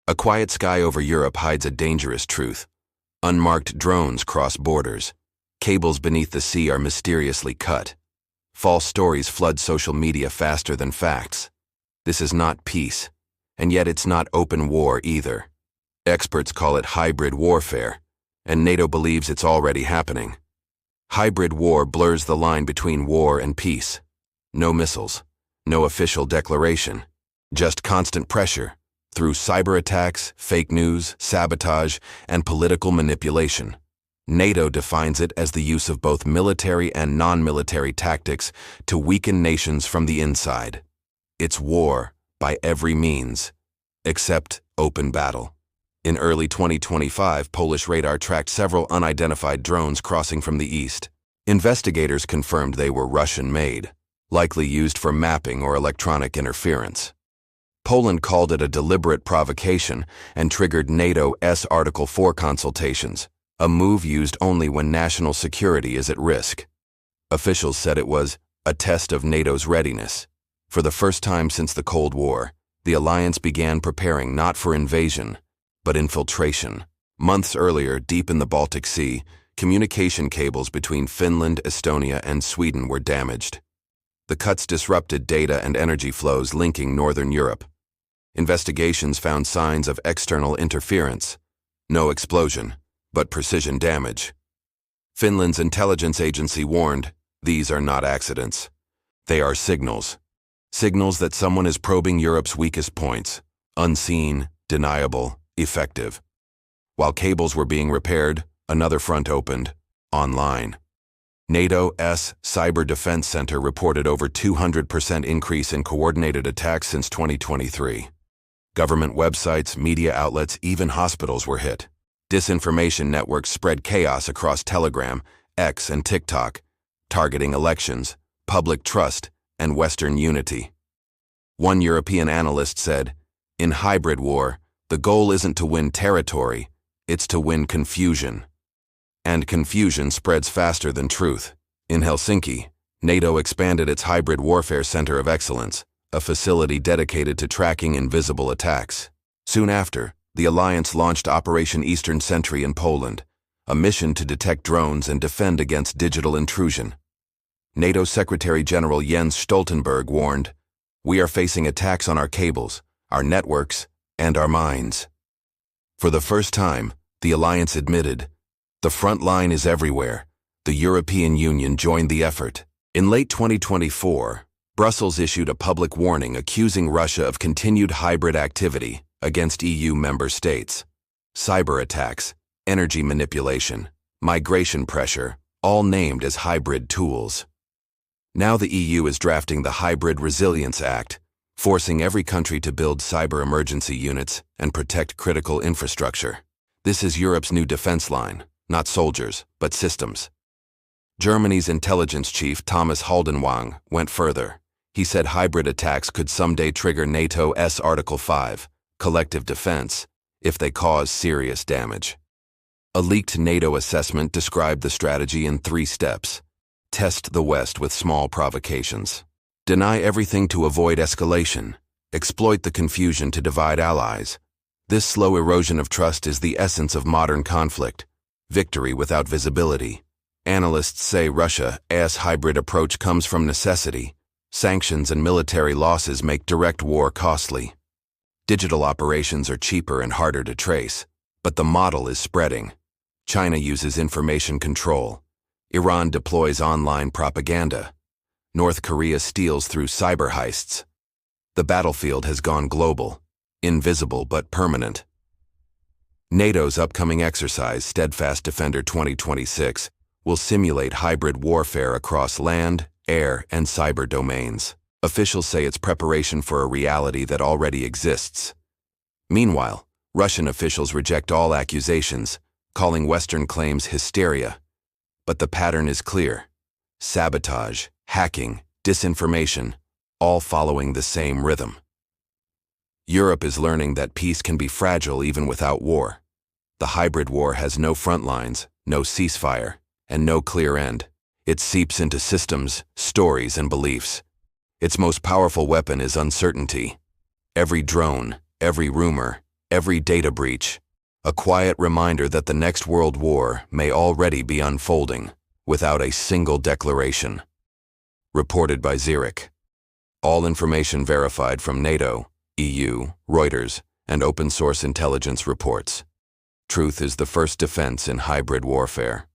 A quiet sky over Europe hides a dangerous truth. Unmarked drones cross borders. Cables beneath the sea are mysteriously cut. False stories flood social media faster than facts. This is not peace, and yet it's not open war either. Experts call it hybrid warfare, and NATO believes it's already happening. Hybrid war blurs the line between war and peace. No missiles, no official declaration, just constant pressure through cyberattacks, fake news, sabotage, and political manipulation. NATO defines it as the use of both military and non-military tactics to weaken nations from the inside. It's war by every means, except open battle. In early 2025, Polish radar tracked several unidentified drones crossing from the east. Investigators confirmed they were Russian-made, likely used for mapping or electronic interference. Poland called it a deliberate provocation and triggered NATO's Article 4 consultations, a move used only when national security is at risk. Officials said it was a test of NATO's readiness. For the first time since the Cold War, the alliance began preparing not for invasion, but infiltration. Months earlier, deep in the Baltic Sea, communication cables between Finland, Estonia, and Sweden were damaged. The cuts disrupted data and energy flows linking Northern Europe. Investigations found signs of external interference. No explosion, but precision damage. Finland's intelligence agency warned, these are not accidents. They are signals. Signals that someone is probing Europe's weakest points, unseen, deniable, effective. While cables were being repaired, another front opened, online. NATO's Cyber Defense Center reported over 200% increase in coordinated attacks since 2023. Government websites, media outlets, even hospitals were hit. Disinformation networks spread chaos across Telegram, X, and TikTok, targeting elections, public trust, and Western unity. One European analyst said, "In hybrid war, the goal isn't to win territory, it's to win confusion." And confusion spreads faster than truth. In Helsinki, NATO expanded its Hybrid Warfare Center of Excellence, a facility dedicated to tracking invisible attacks. Soon after, the alliance launched Operation Eastern Sentry in Poland, a mission to detect drones and defend against digital intrusion. NATO Secretary-General Jens Stoltenberg warned, "We are facing attacks on our cables, our networks, and our minds." For the first time, the alliance admitted, the front line is everywhere. The European Union joined the effort. In late 2024, Brussels issued a public warning accusing Russia of continued hybrid activity against EU member states. Cyberattacks, energy manipulation, migration pressure, all named as hybrid tools. Now the EU is drafting the Hybrid Resilience Act, forcing every country to build cyber emergency units and protect critical infrastructure. This is Europe's new defense line, not soldiers, but systems. Germany's intelligence chief Thomas Haldenwang went further. He said hybrid attacks could someday trigger NATO's Article 5, collective defense, if they cause serious damage. A leaked NATO assessment described the strategy in 3 steps. Test the West with small provocations. Deny everything to avoid escalation. Exploit the confusion to divide allies. This slow erosion of trust is the essence of modern conflict. Victory without visibility. Analysts say Russia's hybrid approach comes from necessity. Sanctions and military losses make direct war costly. Digital operations are cheaper and harder to trace, but the model is spreading. China uses information control. Iran deploys online propaganda. North Korea steals through cyber heists. The battlefield has gone global, invisible but permanent. NATO's upcoming exercise, Steadfast Defender 2026, will simulate hybrid warfare across land, air, and cyber domains. Officials say it's preparation for a reality that already exists. Meanwhile, Russian officials reject all accusations, calling Western claims hysteria. But the pattern is clear. Sabotage, hacking, disinformation, all following the same rhythm. Europe is learning that peace can be fragile even without war. The hybrid war has no front lines, no ceasefire, and no clear end. It seeps into systems, stories, and beliefs. Its most powerful weapon is uncertainty. Every drone, every rumor, Every data breach, a quiet reminder that the next world war may already be unfolding without a single declaration. Reported by Zurich. All information verified from NATO, EU, Reuters, and open-source intelligence reports. Truth is the first defense in hybrid warfare.